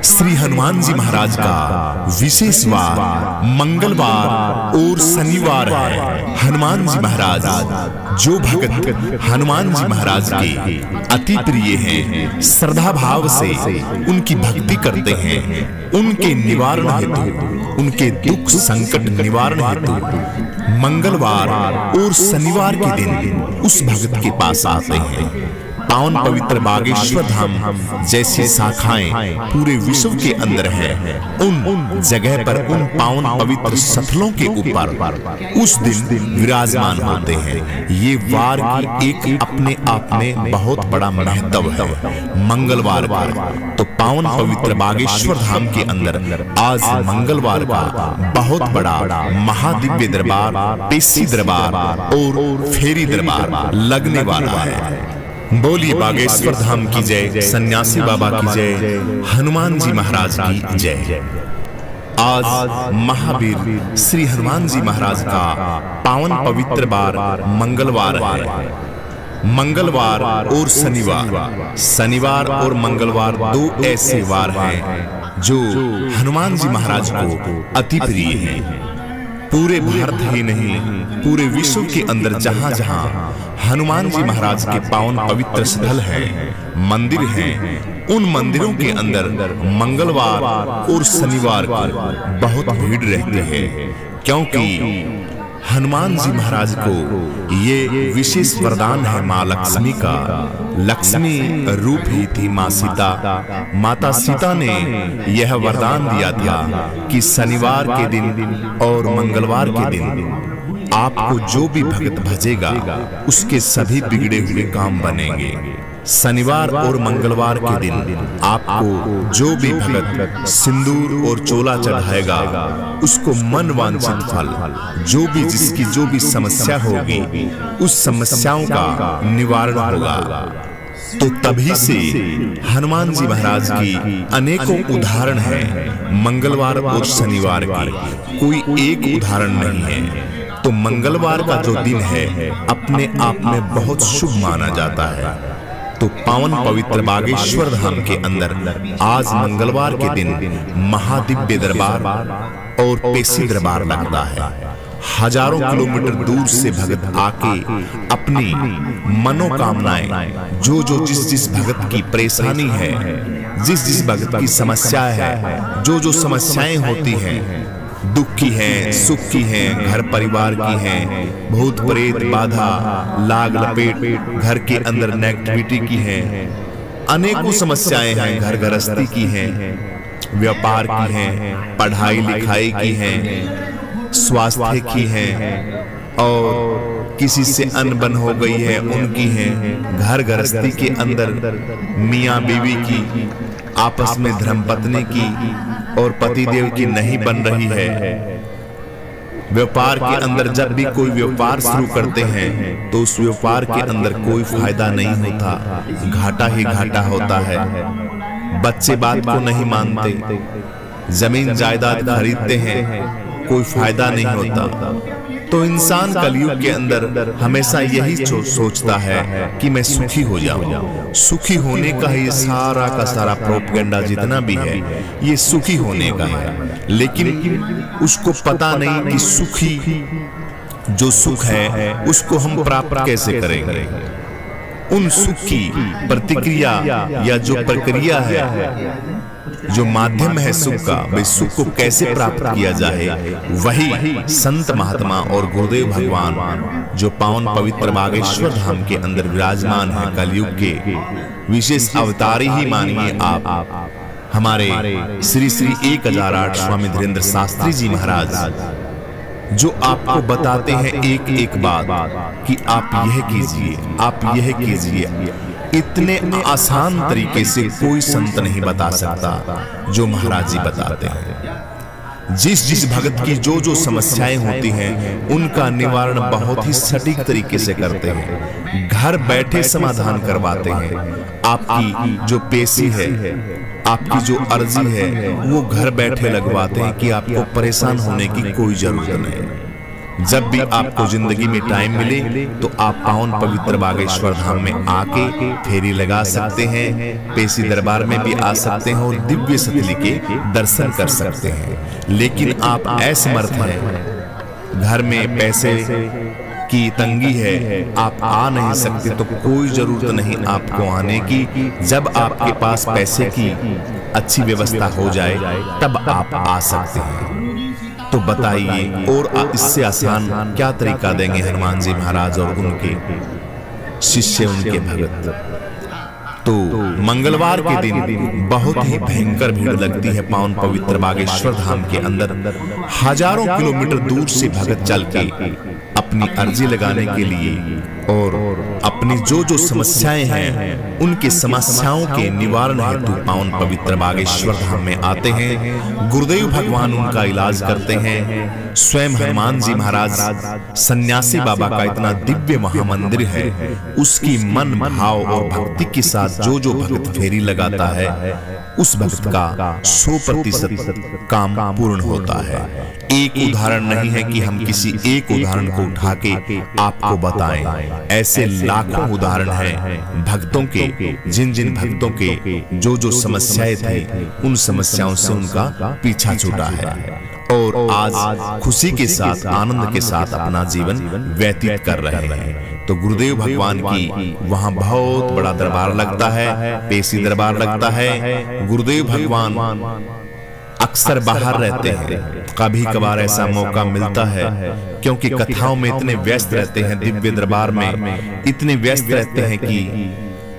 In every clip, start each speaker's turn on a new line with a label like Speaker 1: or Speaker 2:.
Speaker 1: श्री हनुमान जी महाराज का विशेष वार मंगलवार और शनिवार है। हनुमान जी महाराज जो भक्त हनुमान जी महाराज के अति प्रिय हैं, श्रद्धा भाव से उनकी भक्ति करते हैं, उनके निवारण हेतु, उनके दुख संकट निवारण हेतु मंगलवार और शनिवार के दिन उस भक्त के पास आते हैं। पावन पवित्र बागेश्वर धाम जैसी शाखाएं पूरे विश्व के अंदर हैं, उन जगह पर उन पावन पवित्र स्थलों के ऊपर उस दिन विराजमान होते हैं। ये वार की एक अपने आप में बहुत बड़ा महत्व है। मंगलवार पर तो पावन पवित्र बागेश्वर धाम के अंदर आज मंगलवार का बहुत बड़ा महादिव्य दरबार, पेशी दरबार और फेरी दरबार लगने वाला है। बोलिए बागेश्वर धाम की जय, सन्यासी बाबा की जय, हनुमान जी महाराज की जय। आज महावीर श्री हनुमान जी महाराज का पावन पवित्र बार मंगलवार है। मंगलवार और शनिवार, शनिवार और मंगलवार दो ऐसे वार हैं जो हनुमान जी महाराज को अति प्रिय हैं। पूरे भारत ही नहीं, पूरे विश्व के अंदर जहां जहां हनुमान जी महाराज के पावन पवित्र स्थल हैं, मंदिर हैं, उन मंदिरों के अंदर मंगलवार और शनिवार को बहुत भीड़ रहती है, क्योंकि हनुमान जी महाराज को ये विशेष वरदान है माँ लक्ष्मी का। लक्ष्मी रूप ही थी माँ सीता। माता सीता ने यह वरदान दिया था कि शनिवार के दिन और मंगलवार के दिन आपको जो भी भक्त भजेगा उसके सभी बिगड़े हुए काम बनेंगे। शनिवार और मंगलवार के दिन आपको जो भी भक्त सिंदूर और चोला चढ़ाएगा उसको मन वांछित फल, जो भी जिसकी जो भी समस्या होगी उस समस्याओं का निवारण होगा। तो तभी से हनुमान जी महाराज की अनेकों उदाहरण हैं। मंगलवार और शनिवार की कोई एक उदाहरण नहीं है। तो मंगलवार का जो दिन है अपने आप में बहुत शुभ माना जाता है। तो पावन पवित्र बागेश्वर धाम के अंदर आज मंगलवार के दिन महादिव्य दरबार और पेशी दरबार लगता है। हजारों किलोमीटर दूर से भक्त आके अपनी मनोकामनाएं, जो जिस भक्त की परेशानी है, जिस भक्त की समस्या है, जो समस्याएं होती हैं, दुख की हैं, सुख की हैं, घर परिवार की हैं, भूत प्रेत बाधा लाग लपेट घर के अंदर नेगेटिविटी की हैं, अनेकों समस्याएं हैं, घर गृहस्थी की हैं, व्यापार की हैं, पढ़ाई लिखाई की हैं, स्वास्थ्य की हैं, और किसी से अनबन हो गई है उनकी हैं, घर गृहस्थी के अंदर मियाँ बीवी की आपस में धर्मपत्नी की और पतिदेव की नहीं बन रही है। व्यापार के अंदर जब भी कोई व्यापार शुरू करते हैं तो उस व्यापार के अंदर कोई फायदा नहीं होता, घाटा ही घाटा होता है। बच्चे बात को नहीं मानते, जमीन जायदाद खरीदते हैं, कोई फायदा नहीं होता। तो इंसान कलयुग के अंदर हमेशा यही सोचता है कि मैं सुखी हो जाऊं। सुखी होने का ये सारा का सारा प्रोपेगेंडा जितना भी है ये सुखी होने का है, लेकिन उसको पता नहीं कि सुखी जो सुख है उसको हम प्राप्त कैसे करेंगे। उन सुख की प्रतिक्रिया या जो प्रक्रिया है, जो माध्यम है सुख का, वे सुख को कैसे प्राप्त किया जाए, वही संत महात्मा और गुरुदेव भगवान जो पावन पवित्र बागेश्वर धाम के अंदर विराजमान है, कलयुग के विशेष अवतारी ही मानिए आप, हमारे श्री श्री 1008 स्वामी धीरेन्द्र शास्त्री जी महाराज, जो आपको बताते हैं एक एक बात कि आप यह कीजिए, आप यह कीजिए। इतने आसान तरीके से कोई संत नहीं बता सकता जो महाराज जी बताते हैं। जिस भगत की जो समस्याएं होती हैं उनका निवारण बहुत ही सटीक तरीके से करते हैं, घर बैठे समाधान करवाते हैं। आपकी जो पेशी है, आपकी जो अर्जी है वो घर बैठे लगवाते हैं कि आपको परेशान होने की कोई जरूरत नहीं। जब भी आपको जिंदगी में टाइम मिले तो आप पावन पवित्र बागेश्वर धाम में आके फेरी लगा सकते हैं, पेशी दरबार में भी आ सकते हैं और दिव्य सतली के दर्शन कर सकते हैं। लेकिन आप असमर्थ हैं, घर में पैसे की तंगी है, आप आ नहीं सकते, तो कोई जरूरत नहीं आपको आने की। जब आपके पास पैसे की अच्छी व्यवस्था हो जाए तब आप आ सकते हैं। तो बताइए और इससे आसान क्या तरीका देंगे हनुमान जी महाराज और उनके शिष्य, उनके भगत। तो मंगलवार के दिन बहुत ही भयंकर भीड़ लगती है पावन पवित्र बागेश्वर धाम के अंदर। हजारों किलोमीटर दूर से भगत चल के अपनी अर्जी लगाने के लिए और अपनी जो समस्याएं हैं उनकी समस्याओं के निवारण हेतु पावन पवित्र बागेश्वर धाम में आते हैं। गुरुदेव भगवान उनका इलाज करते हैं। स्वयं हनुमान जी महाराज सन्यासी बाबा का इतना दिव्य महामंदिर है, उसकी मन भाव और भक्ति के साथ जो भक्त फेरी लगाता है उस भक्त का 100% काम पूर्ण होता है। एक उदाहरण नहीं है कि हम किसी एक उदाहरण को उठा के आपको बताएं, ऐसे लाखों उदाहरण हैं भक्तों के, जिन भक्तों के जो समस्याएं थी उन समस्याओं से उनका पीछा छूटा है और आज खुशी के साथ, आनंद के साथ अपना जीवन व्यतीत कर रहे हैं। तो गुरुदेव भगवान की वहां बहुत बड़ा दरबार लगता है, पेशी दरबार लगता है। गुरुदेव भगवान अक्सर बाहर रहते हैं, कभी कभार ऐसा मौका मिलता है क्योंकि कथाओं में इतने व्यस्त रहते हैं, दिव्य दरबार में इतने व्यस्त रहते हैं कि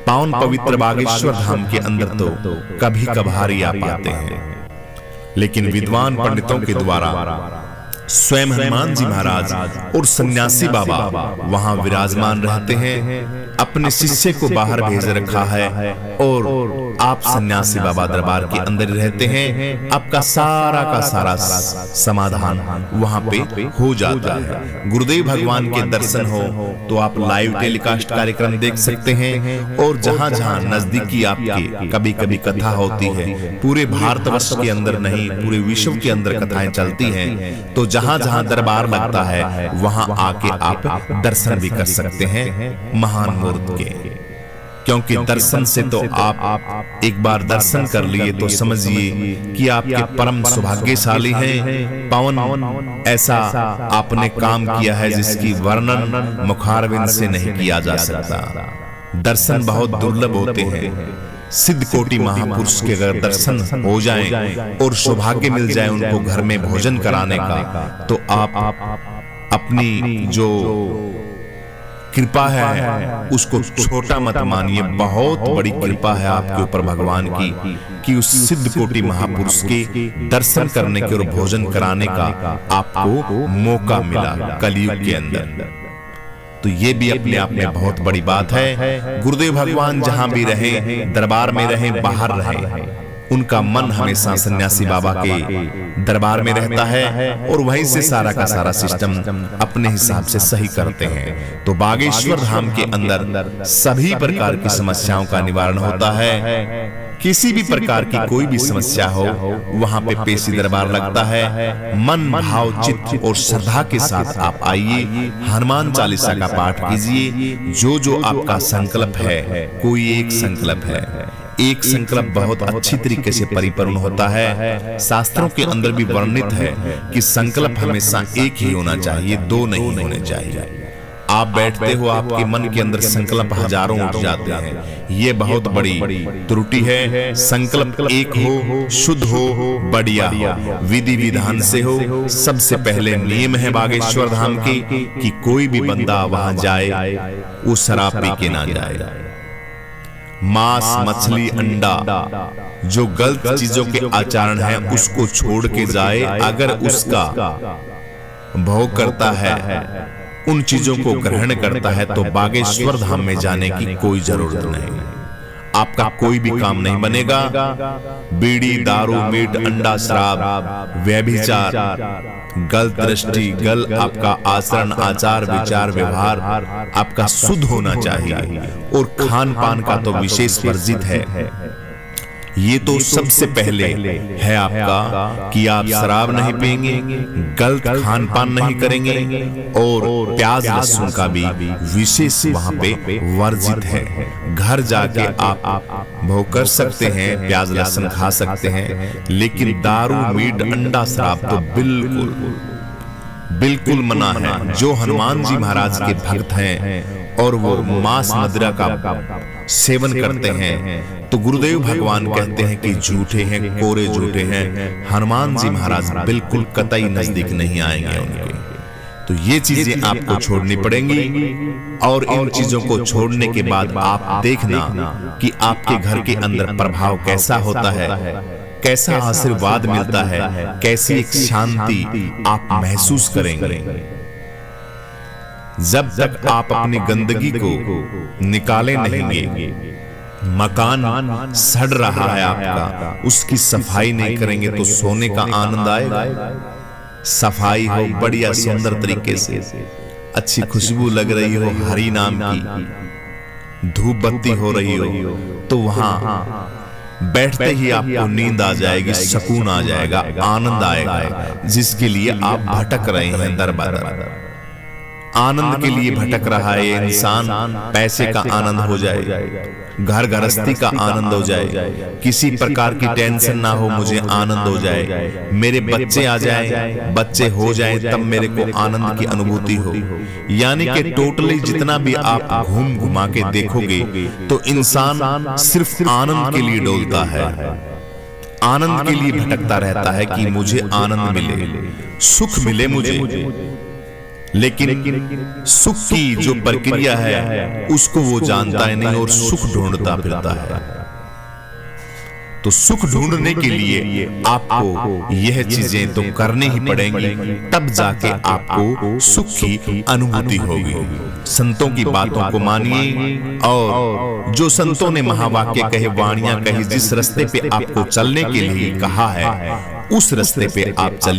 Speaker 1: पावन पवित्र बागेश्वर धाम के अंदर तो कभी कभार ही आ पाते हैं। लेकिन विद्वान पंडितों के द्वारा स्वयं हनुमान जी महाराज और सन्यासी बाबा वहां विराजमान रहते हैं, अपने शिष्य को बाहर भेज रखा है और आप सन्यासी बाबा दरबार के अंदर रहते हैं। आपका सारा का सारा समाधान वहां पे हो जाता है। गुरुदेव भगवान के दर्शन हो तो आप लाइव टेलीकास्ट कार्यक्रम देख सकते हैं और जहां जहां नजदीकी आपके कभी कभी कथा होती है, पूरे भारतवर्ष के अंदर नहीं पूरे विश्व के अंदर कथाएं चलती हैं, तो जहां जहां दरबार लगता है वहां आके आप दर्शन भी कर सकते हैं महान मूर्त के। क्योंकि दर्शन से तो आप एक बार दर्शन कर लिए तो समझिए कि आपके परम सौभाग्यशाली हैं। पावन ऐसा आपने काम किया है जिसकी वर्णन मुखारविंद से नहीं किया जा सकता। दर्शन बहुत दुर्लभ होते हैं। सिद्ध कोटि महापुरुष के अगर दर्शन हो जाएं और सौभाग्य मिल जाए उनको घर में भोजन कराने का, तो आप अपनी जो कृपा है उसको छोटा मत मानिए। बहुत बड़ी कृपा है आपके ऊपर भगवान की कि उस सिद्ध कोटि महापुरुष के दर्शन करने के और भोजन कराने का आपको मौका मिला कलयुग के अंदर। तो ये भी अपने आप में बहुत बड़ी बात है। गुरुदेव भगवान जहां भी रहे, दरबार में रहे, बाहर रहे, उनका मन हमेशा सन्यासी बाबा के दरबार में रहता है और वहीं से सारा का सारा सिस्टम अपने हिसाब से सही करते हैं। तो बागेश्वर धाम के अंदर सभी प्रकार की समस्याओं का निवारण होता है। किसी भी प्रकार की कोई भी समस्या हो वहां पे पेशी दरबार लगता है। मन भाव चित्त और श्रद्धा के साथ आप आइए, हनुमान चालीसा का पाठ कीजिए। जो आपका संकल्प है, कोई एक संकल्प है, एक संकल्प बहुत अच्छी तरीके से परिपूर्ण होता है। शास्त्रों के अंदर भी वर्णित है कि संकल्प हमेशा एक ही होना चाहिए, दो नहीं होने चाहिए। आप बैठते हो, आपके मन के अंदर संकल्प हजारों उठ जाते हैं, ये बहुत बड़ी त्रुटि है। संकल्प एक हो, शुद्ध हो, बढ़िया हो, विधि विधान से हो। सबसे पहले नियम है बागेश्वर धाम के कि कोई भी बंदा वहां जाए वो शराब पी के ना जाए। मांस, मछली, अंडा, जो गलत चीजों के आचरण है उसको छोड़ के जाए। अगर उसका भोग करता है, उन चीजों को ग्रहण करता है, तो बागेश्वर धाम में जाने की कोई जरूरत नहीं। आपका कोई भी काम नहीं बनेगा। बीड़ी, दारू, मीट, अंडा, शराब, व्यभिचार, गलत दृष्टि, गलत आपका आचरण, आचार, विचार, व्यवहार आपका शुद्ध होना चाहिए और खान पान का तो विशेष वर्जित है। ये तो सबसे पहले है आपका कि आप शराब नहीं पिएंगे, गलत खान पान नहीं करेंगे और प्याज लहसुन का भी विशेष वहां पे वर्जित है। घर जाके आप भोग कर सकते हैं, प्याज लहसुन खा सकते हैं, लेकिन दारू मीट अंडा शराब तो बिल्कुल मना है। जो हनुमान जी महाराज के भक्त हैं और वो मांस मदिरा का सेवन करते हैं तो गुरुदेव भगवान कहते हैं कि झूठे हैं, कोरे झूठे हैं। हनुमान जी महाराज बिल्कुल कतई नजदीक नहीं आएंगे उनके। तो ये चीजें आपको छोड़नी पड़ेंगी और इन चीजों को छोड़ने के बाद आप देखना कि आपके घर के अंदर प्रभाव कैसा होता है, कैसा आशीर्वाद मिलता है, कैसी एक शांति आप महसूस करेंगे। जब तक आप अपनी गंदगी को निकाले नहीं, मकान सड़ रहा है आपका, उसकी सफाई नहीं करेंगे तो सोने का आनंद आएगा। सफाई हो बढ़िया सुंदर तरीके से, अच्छी खुशबू लग रही हो, हरि नाम की धूप बत्ती हो रही हो, तो वहां बैठते ही आपको नींद आ जाएगी, सुकून आ जाएगा, आनंद आएगा। जिसके लिए आप भटक रहे हैं दर बदर, आनंद के लिए भटक रहा है इंसान, पैसे का आनंद हो जाए, घर गृहस्थी का आनंद हो जाए, किसी प्रकार की टेंशन ना हो, मुझे आनंद हो जाए, मेरे बच्चे आ जाए, बच्चे हो जाए, तब मेरे को आनंद की अनुभूति हो। यानी कि टोटली जितना भी आप घूम घुमा के देखोगे तो इंसान सिर्फ आनंद के लिए डोलता है, आनंद के लिए भटकता रहता है कि मुझे आनंद मिले, सुख मिले मुझे। लेकिन सुख की जो प्रक्रिया है उसको वो जानता है नहीं और सुख ढूंढता फिरता है। तो सुख ढूंढने के लिए आपको यह चीजें तो करनी ही पड़ेंगी, तब जाके आपको सुख की अनुभूति होगी। संतों की बातों को मानिए और जो संतों ने महावाक्य कहे, वाणियां कही, जिस रास्ते पे आपको चलने के लिए कहा है उस रास्ते पे आप चलिए।